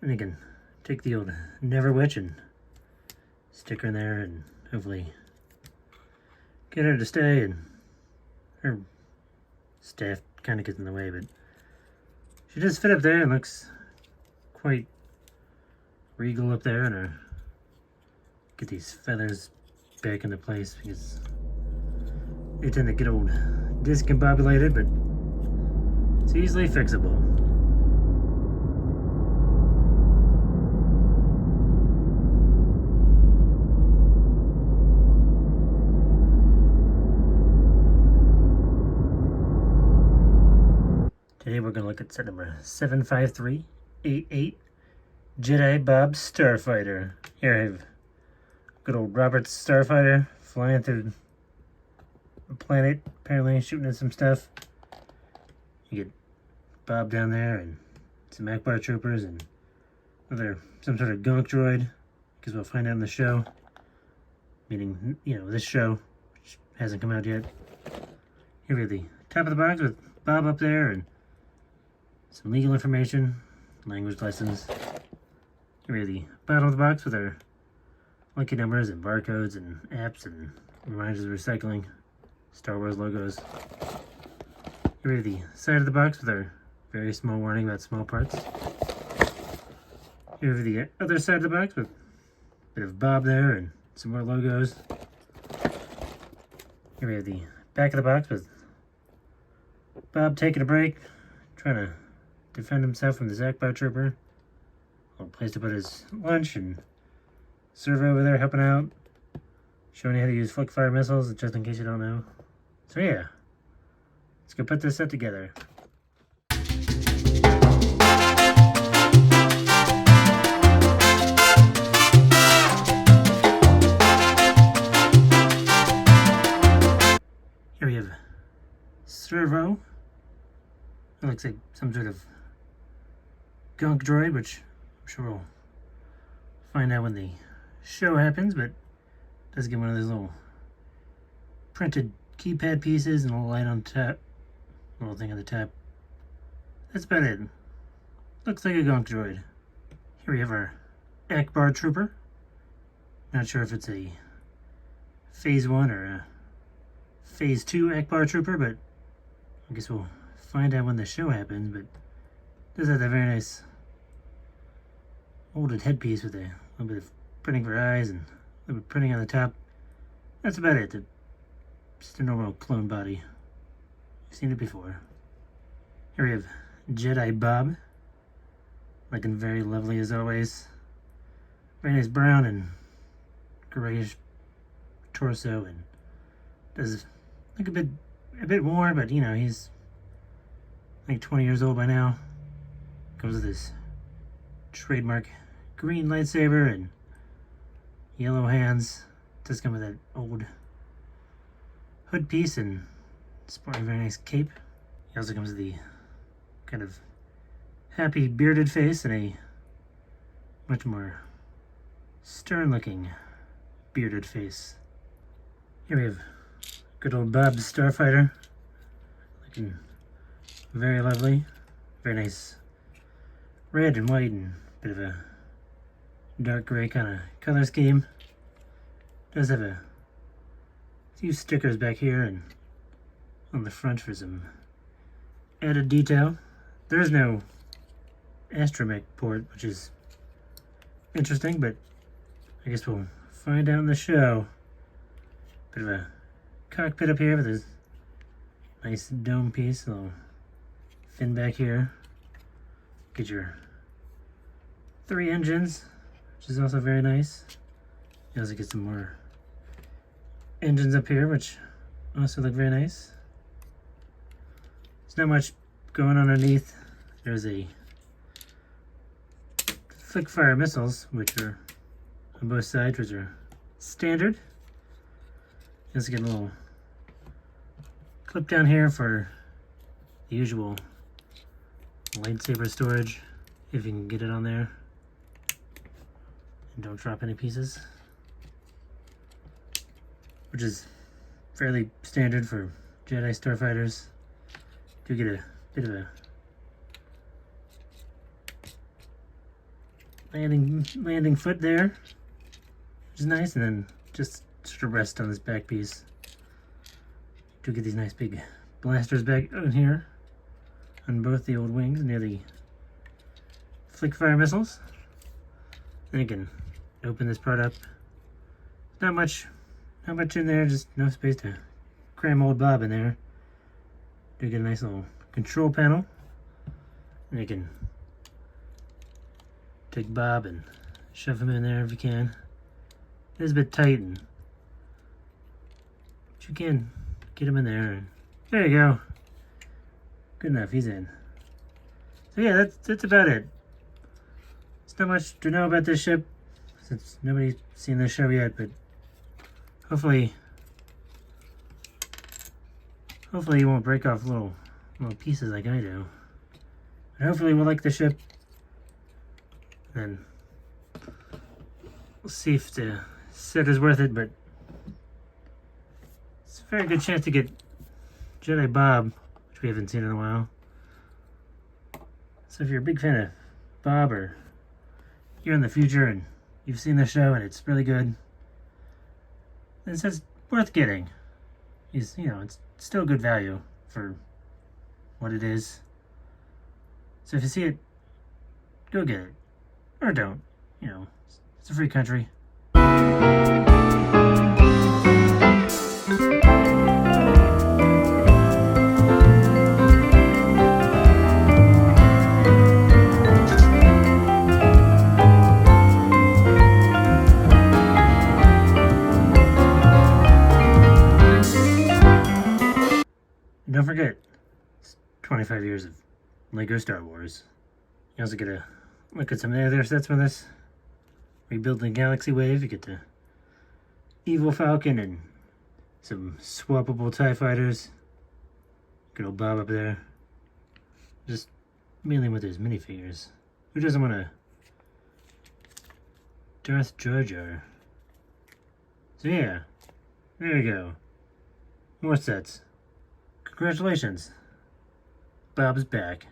And you can take the old Never Witch and stick her in there and hopefully get her to stay, and her staff kind of gets in the way, but she does fit up there and looks quite regal up there, and her get these feathers back into place because they tend to get old discombobulated, but it's easily fixable. Today we're going to look at set number 75388, Jedi Bob Starfighter. Here I have good old Robert's Starfighter flying through the planet, apparently shooting at some stuff. You get Bob down there and some Akbar troopers and some sort of gunk droid, because we'll find out in the show. Meaning, this show, which hasn't come out yet. Here we have the top of the box with Bob up there and some legal information, language lessons. Here we have the bottom of the box with our lucky numbers and barcodes and apps and reminders of recycling, Star Wars logos. Here we have the side of the box with our very small warning about small parts. Here we have the other side of the box with a bit of Bob there and some more logos. Here we have the back of the box with Bob taking a break, trying to defend himself from the Akbar trooper. A place to put his lunch, and Servo over there helping out, showing you how to use flick fire missiles, just in case you don't know. So yeah, let's go put this set together. Here we have Servo. It looks like some sort of gunk droid, which I'm sure we'll find out when the show happens, but it does get one of those little printed keypad pieces and a little light on top, little thing on the top. That's about it. Looks like a gunk droid. Here we have our Akbar trooper. Not sure if it's a phase 1 or a phase 2 Akbar trooper, but I guess we'll find out when the show happens. But it does have that very nice molded headpiece with a little bit of printing for eyes and a little bit of printing on the top. That's about it. Just a normal clone body. You've seen it before. Here we have Jedi Bob, looking very lovely as always. Very nice brown and grayish torso, and does look a bit worn, but he's like 20 years old by now. Comes with his trademark green lightsaber and yellow hands. Does come with that old hood piece and sporting a very nice cape. He also comes with the kind of happy bearded face and a much more stern looking bearded face. Here we have good old Bob Starfighter, looking very lovely. Very nice red and white and a bit of a dark gray kind of color scheme. Does have a few stickers back here and on the front for some added detail. There is no astromech port, which is interesting, but I guess we'll find out in the show. Bit of a cockpit up here with this nice dome piece, a little fin back here. Get your 3 engines, which is also very nice. You also get some more engines up here, which also look very nice. There's not much going on underneath. There's a flick fire missiles, which are on both sides, which are standard. You also get a little clip down here for the usual lightsaber storage, if you can get it on there and don't drop any pieces, which is fairly standard for Jedi Starfighters. Do get a bit of a landing foot there, which is nice, and then just sort of rest on this back piece. Do get these nice big blasters back on here on both the old wings near the flick fire missiles. Then you can open this part up. Not much in there, just enough space to cram old Bob in there. Do get a nice little control panel. And you can take Bob and shove him in there if you can. It is a bit tight, but you can get him in there. And there you go. Good enough, he's in. So yeah, that's about it. There's not much to know about this ship, since nobody's seen this show yet, but hopefully you won't break off little pieces like I do. But hopefully we'll like the ship. And we'll see if the set is worth it, but it's a very good chance to get Jedi Bob, which we haven't seen in a while. So if you're a big fan of Bob, or you're in the future and you've seen the show and it's really good, then it says worth getting. It's still good value for what it is. So if you see it, go get it. Or don't. It's a free country. And don't forget, it's 25 years of Lego Star Wars. You also get a look at some of the other sets with this. Rebuilding Galaxy Wave, you get the Evil Falcon and some swappable TIE Fighters. Good old Bob up there. Just mainly with his minifigures. Who doesn't want a Darth Jar Jar? So yeah, there you go. More sets. Congratulations. Bob's back.